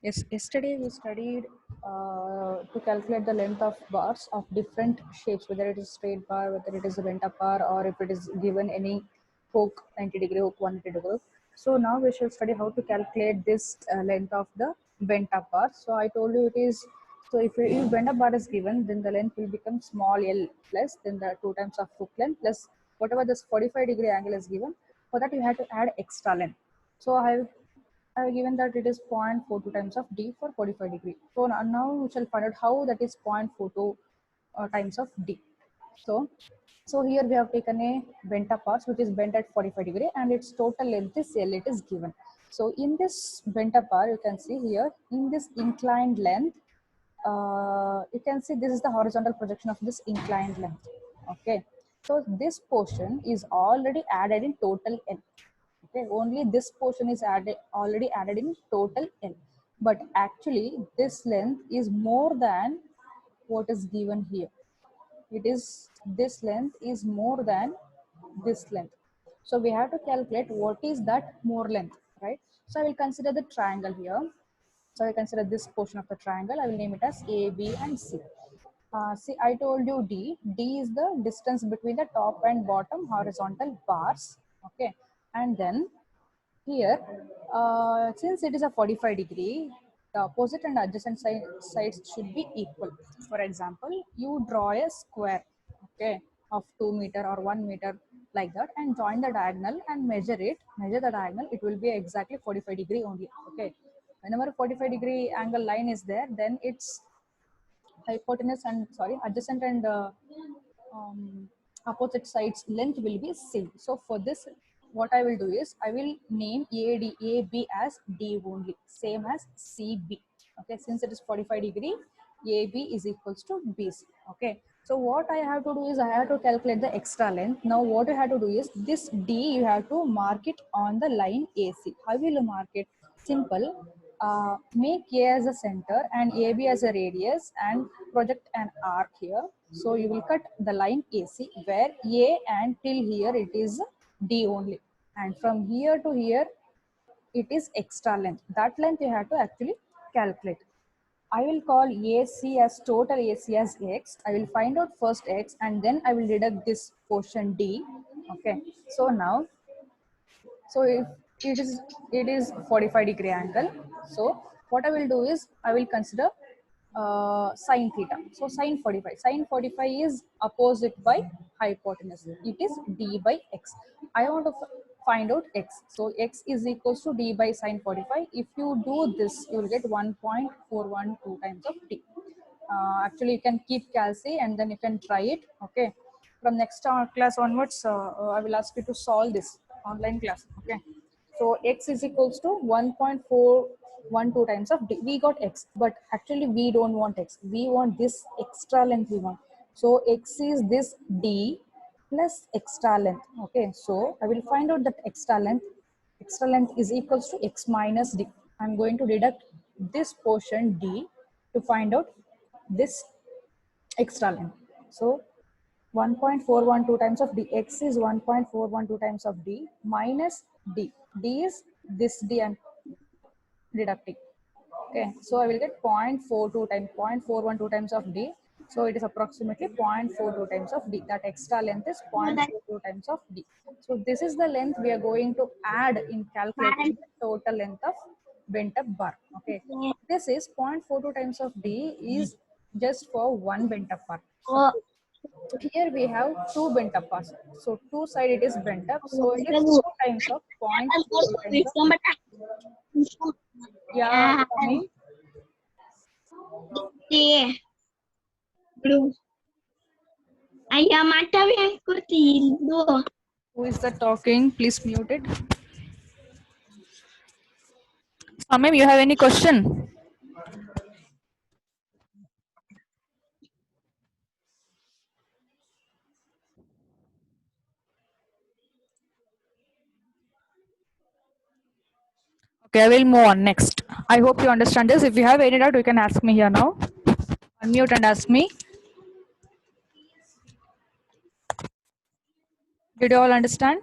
Yes, yesterday we studied to calculate the length of bars of different shapes, whether it is straight bar, whether it is a bent up bar, or if it is given any hook 90-degree hook, 180-degree hook. So now we shall study how to calculate this length of the bent up bar. So I told you it is, so if bent up bar is given, then the length will become small l plus then the 2 times of hook length plus whatever this 45-degree angle is given. For that you have to add extra length. So I have given that it is 0.42 times of d for 45-degree. So now we shall find out how that is 0.42 times of d. So here we have taken a bent up part which is bent at 45-degree and its total length is L, it is given. So in this bent up bar, you can see here in this inclined length, you can see this is the horizontal projection of this inclined length. Okay, so this portion is already added in total L. Okay, only this portion is already added in total L, but actually this length is more than what is given here. It is, this length is more than this length. So we have to calculate what is that more length, right? So I will consider the triangle here. So I consider this portion of the triangle. I will name it as A, B, and C. See, I told you D. D is the distance between the top and bottom horizontal bars. Okay, and then here, since it is a 45-degree, the opposite and adjacent sides should be equal. For example, you draw a square, okay, of 2 meter or 1 meter like that, and join the diagonal and measure it. Measure the diagonal; it will be exactly 45-degree only. Okay, whenever 45-degree angle line is there, then its hypotenuse and adjacent and um, opposite sides length will be same. So for this, what I will do is I will name AB as D only, same as CB. Okay, since it is 45-degree, AB is equals to BC. Okay, so what I have to do is I have to calculate the extra length. Now what you have to do is this D you have to mark it on the line AC. How will you mark it? Simple. Make A as a center and AB as a radius and project an arc here. So you will cut the line AC where A and till here it is D only. And from here to here it is extra length. That length you have to actually calculate. I will call AC as total AC as X. I will find out first X and then I will deduct this portion D. Okay. So now, so if it is 45-degree angle, so what I will do is I will consider sine theta. So sine 45 is opposite by hypotenuse. It is d by x. I want to find out x. So x is equals to d by sine 45. If you do this, you will get 1.412 times of d. Actually, you can keep calci and then you can try it. Okay. From next class onwards, I will ask you to solve this online class. Okay. So x is equals to 1.412 times of d. We got x, but actually we don't want x. We want this extra length we want. So x is this d plus extra length. Okay. So I will find out that extra length. Extra length is equals to x minus d. I'm going to deduct this portion d to find out this extra length. So 1.412 times of d, x is 1.412 times of d minus d. D is this d and deducting. Okay, so I will get 0.42 times 0.412 times of d. So it is approximately 0.42 times of d. That extra length is 0.42 times of d. So this is the length we are going to add in calculating the total length of bent up bar. Okay, this is 0.42 times of d is just for one bent up bar. Suppose here we have two bent up bars. So two side it is bent up. So it is 2 times of 0.42 times of d. Yeah, coming. Ayah mata yang kurtindo. Who is that talking? Please mute it. Samim, you have any question? Okay, I will move on next. I hope you understand this. If you have any doubt, you can ask me here now. Unmute and ask me. Did you all understand?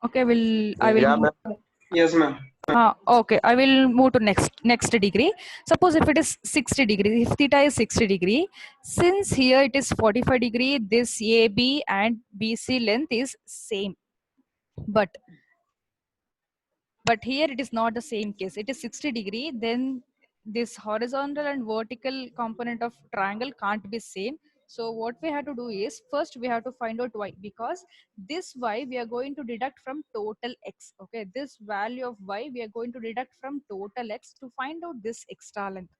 Okay, I will Yeah, move. ma'am. Yes, ma'am. Okay, I will move to next degree. Suppose if it is 60 degree, if theta is 60 degree, since here it is 45 degree, this AB and BC length is same. But here it is not the same case. It is 60 degree, then this horizontal and vertical component of triangle can't be same. So what we have to do is, first we have to find out y, because this y we are going to deduct from total x. Okay, this value of y we are going to deduct from total x to find out this extra length.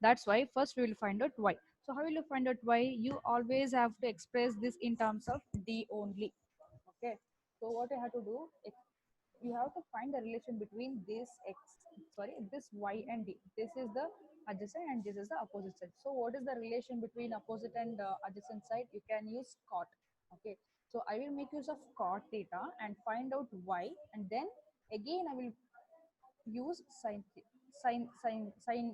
That's why first we will find out y. So how will you find out y? You always have to express this in terms of d only. Okay, so what you have to do, you have to find the relation between this y and d. This is the adjacent and this is the opposite side. So what is the relation between opposite and adjacent side? You can use cot. Okay, so I will make use of cot theta and find out y, and then again I will use sine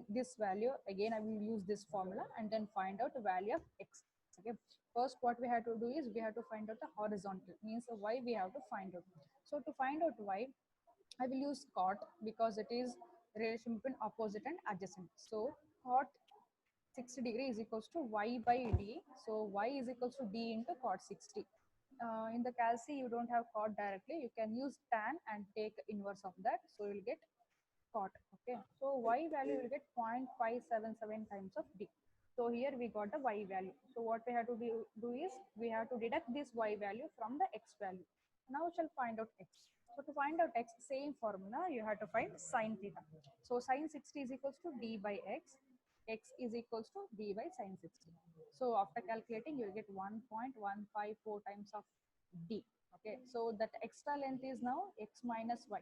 this value. Again I will use this formula and then find out the value of x. Okay, first what we have to do is we have to find out the horizontal, means the y we have to find out. So to find out y, I will use cot because it is relation between opposite and adjacent. So cot 60 degree is equals to y by d. So y is equals to d into cot 60. In the calci, you don't have cot directly. You can use tan and take inverse of that. So you'll get cot. Okay. So y value will get 0.577 times of d. So here we got the y value. So what we have to do is we have to deduct this y value from the x value. Now we shall find out x. So to find out x, same formula, you have to find sine theta. So sine 60 is equals to d by x. X is equals to d by sine 60. So after calculating, you will get 1.154 times of d. Okay. So that extra length is now x minus y.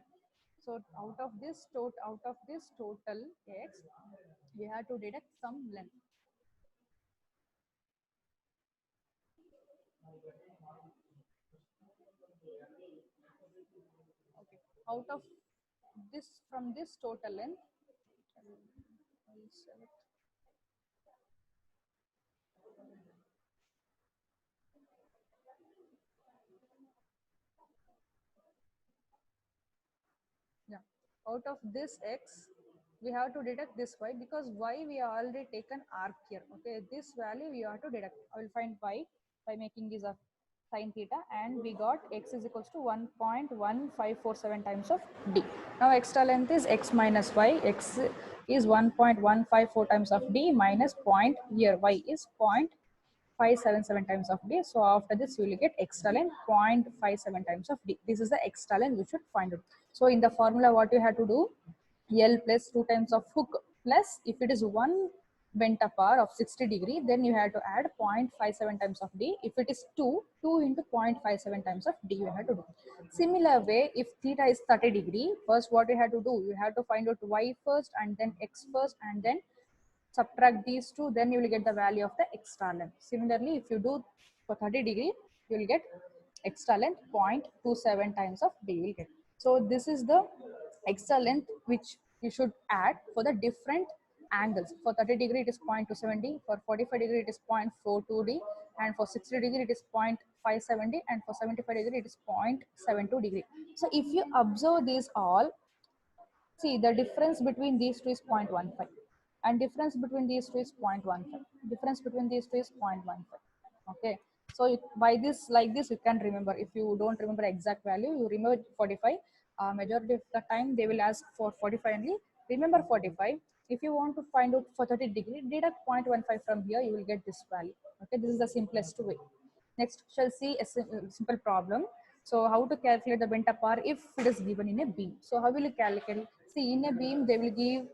So out of this total x, we have to deduct some length. Okay. Out of this, from this total length, I'll select. Yeah. Out of this x, we have to deduct this y, because y we have already taken arc here. Okay. This value we have to deduct. I will find y by making this a sine theta, and we got x is equals to 1.1547 times of d. Now extra length is x minus y. X is 1.154 times of d minus point, here y is 0.577 times of d. So after this, you will get extra length 0.57 times of d. This is the extra length we should find out. So in the formula, what you have to do, L plus 2 times of hook plus, if it is one bent apart of 60 degree, then you have to add 0.57 times of d. If it is 2 into 0.57 times of d you have to do. Similar way, if theta is 30 degree, first what you have to do, you have to find out y first and then x first, and then subtract these two, then you will get the value of the extra length. Similarly, if you do for 30 degree, you will get extra length 0.27 times of d you will get. So this is the extra length which you should add for the different angles. For 30 degree it is 0.270, for 45 degree it is 0.42d, and for 60 degree it is 0.570, and for 75 degree it is 0.72 degree. So if you observe these all, see, the difference between these two is 0.15, and difference between these two is 0.15. Difference between these two is 0.15. Okay. So by this, like this, you can remember. If you don't remember exact value, you remember 45. Majority of the time, they will ask for 45 only. Remember 45. If you want to find out for 30 degree, deduct 0.15 from here, you will get this value. Okay. This is the simplest way. Next, shall see a simple problem. So how to calculate the bent apart if it is given in a beam. So how will you calculate? See, in a beam, they will give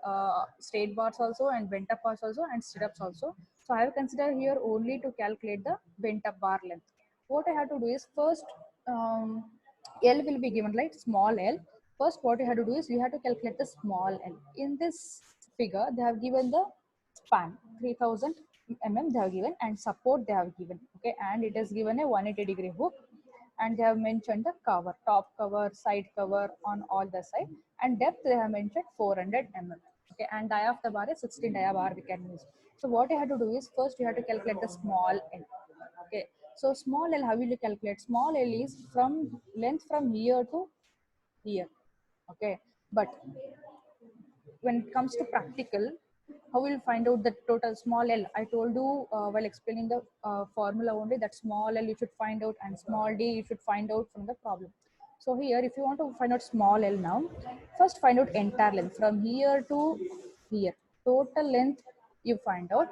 straight bars also and bent up bars also and sit ups also. So I have considered here only to calculate the bent up bar length. What I have to do is first, L will be given, like small L. First, what you have to do is you have to calculate the small L. In this figure, they have given the span 3000 mm they have given, and support they have given. Okay, and it is given a 180-degree hook, and they have mentioned the cover, top cover, side cover on all the side, and depth they have mentioned 400 mm. Okay, and dia of the bar is 16 dia bar we can use. So what you have to do is first you have to calculate the small L. Okay, so small L, how will you calculate? Small L is from length from here to here. Okay, But when it comes to practical, how will you find out the total small L? I told you while explaining the formula only that small L you should find out and small d you should find out from the problem. So here, if you want to find out small L now, first find out entire length from here to here. Total length you find out,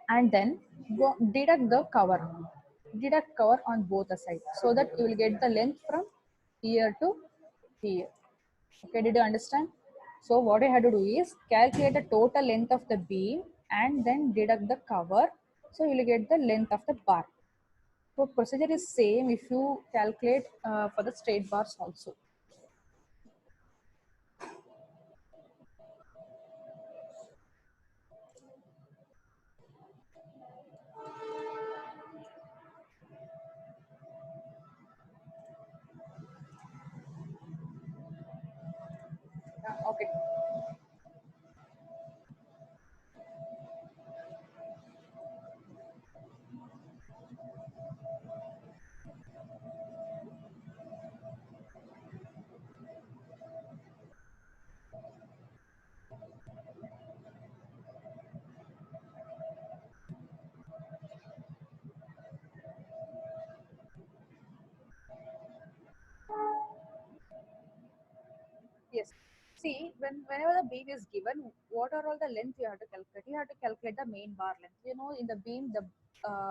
and then go deduct the cover. Deduct cover on both the sides so that you will get the length from here to here. Okay, did you understand? So what I had to do is calculate the total length of the beam and then deduct the cover. So you will get the length of the bar. So procedure is same if you calculate for the straight bars also. Okay. Yes. See, whenever the beam is given, what are all the length you have to calculate? You have to calculate the main bar length. You know, in the beam, the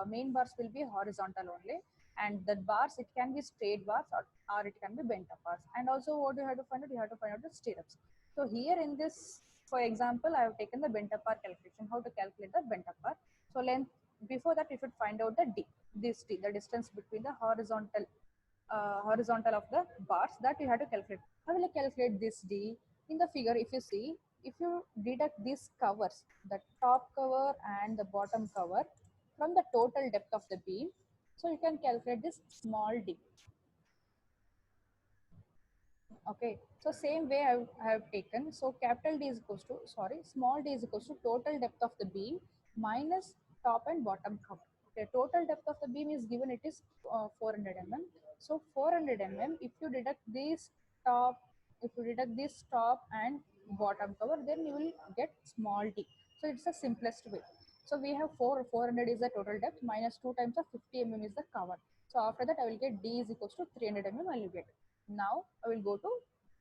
main bars will be horizontal only, and the bars it can be straight bars or it can be bent up bars. And also, what you have to find out, you have to find out the stirrups. So here in this, for example, I have taken the bent up bar calculation. How to calculate the bent up bar? So length before that, you should find out the d, this d, the distance between the horizontal of the bars that you have to calculate. How will you calculate this D? In the figure, if you see, if you deduct these covers, the top cover and the bottom cover from the total depth of the beam, so you can calculate this small d. Okay, so same way I have taken. So capital D is equals to, sorry, small d is equals to total depth of the beam minus top and bottom cover. Okay, total depth of the beam is given, it is 400 mm. So 400 mm, if you deduct this top, if you deduct this top and bottom cover, then you will get small d. So it's the simplest way. So we have 400 is the total depth minus 2 times of 50 mm is the cover. So after that I will get d is equals to 300 mm I will get. Now I will go to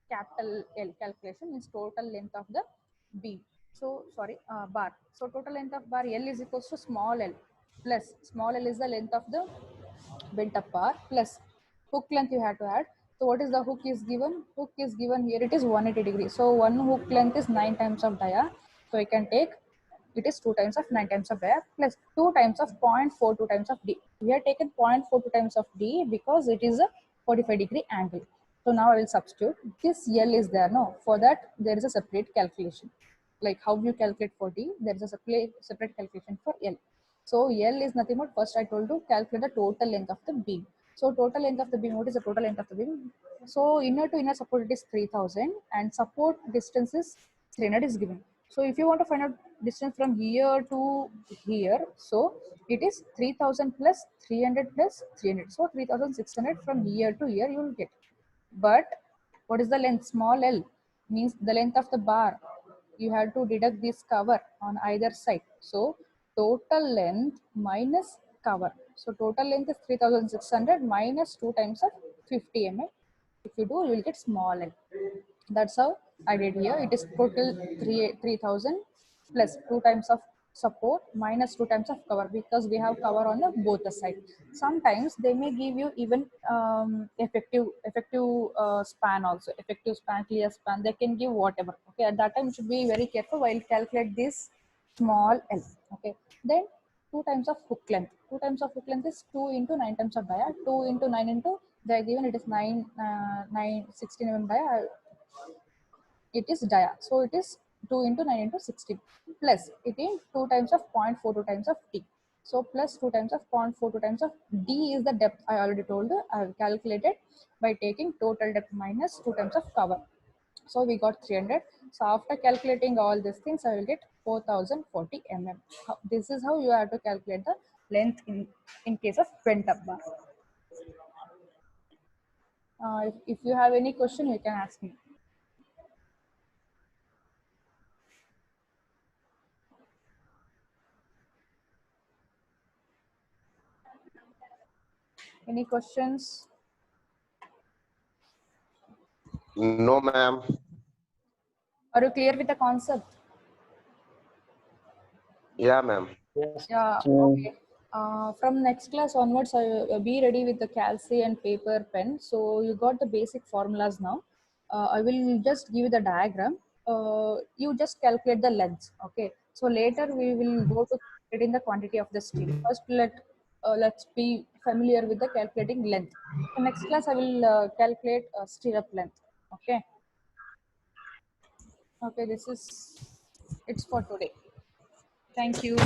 capital L calculation, means total length of the beam. So sorry, bar. So total length of bar L is equals to small l plus small l is the length of the bent up bar plus hook length you have to add. So what is the hook is given? Hook is given here, it is 180 degrees. So one hook length is 9 times of dia. So I can take, it is 2 times of 9 times of dia plus 2 times of 0.42 times of d. We have taken 0.42 times of d because it is a 45-degree angle. So now I will substitute. This L is there, no? For that, there is a separate calculation. Like how you calculate for D, there is a separate calculation for L. So L is nothing but, first I told you, calculate the total length of the beam. So total length of the beam, what is the total length of the beam? So inner to inner support it is 3000 and support distance is 300 is given. So if you want to find out distance from here to here, so it is 3000 plus 300 plus 300. So 3600 from here to here you will get. But what is the length? Small l means the length of the bar. You have to deduct this cover on either side. So total length minus cover. So total length is 3600 minus 2 times of 50 mm. If you do, you will get small l. That's how I did here. It is total 3000 plus 2 times of support minus 2 times of cover, because we have cover on the both the side. Sometimes they may give you even effective span also, effective span, clear span. They can give whatever. Okay, at that time you should be very careful while calculate this small l. Okay, then 2 times of hook length. 2 times of hook length is 2 into 9 times of dia. 2 into 9 into, they are given it is 16 mm dia, it is dia. So it is 2 into 9 into 16 plus it is 2 times of 0.42 times of t. So plus 2 times of 0.42 times of d is the depth. I already told you. I have calculated by taking total depth minus 2 times of cover. So we got 300. So after calculating all these things, I will get 4040 mm. This is how you have to calculate the length in case of bent up bar. If you have any question, you can ask me. Any questions? No, ma'am. Are you clear with the concept? Yeah, ma'am. Yes. Yeah, okay. From next class onwards, be ready with the calci and paper pen. So you got the basic formulas now. I will just give you the diagram. You just calculate the length. Okay. So later we will go to calculating the quantity of the steel. First, let's be familiar with the calculating length. So next class I will calculate stirrup length. Okay. Okay. This is it's for today. Thank you.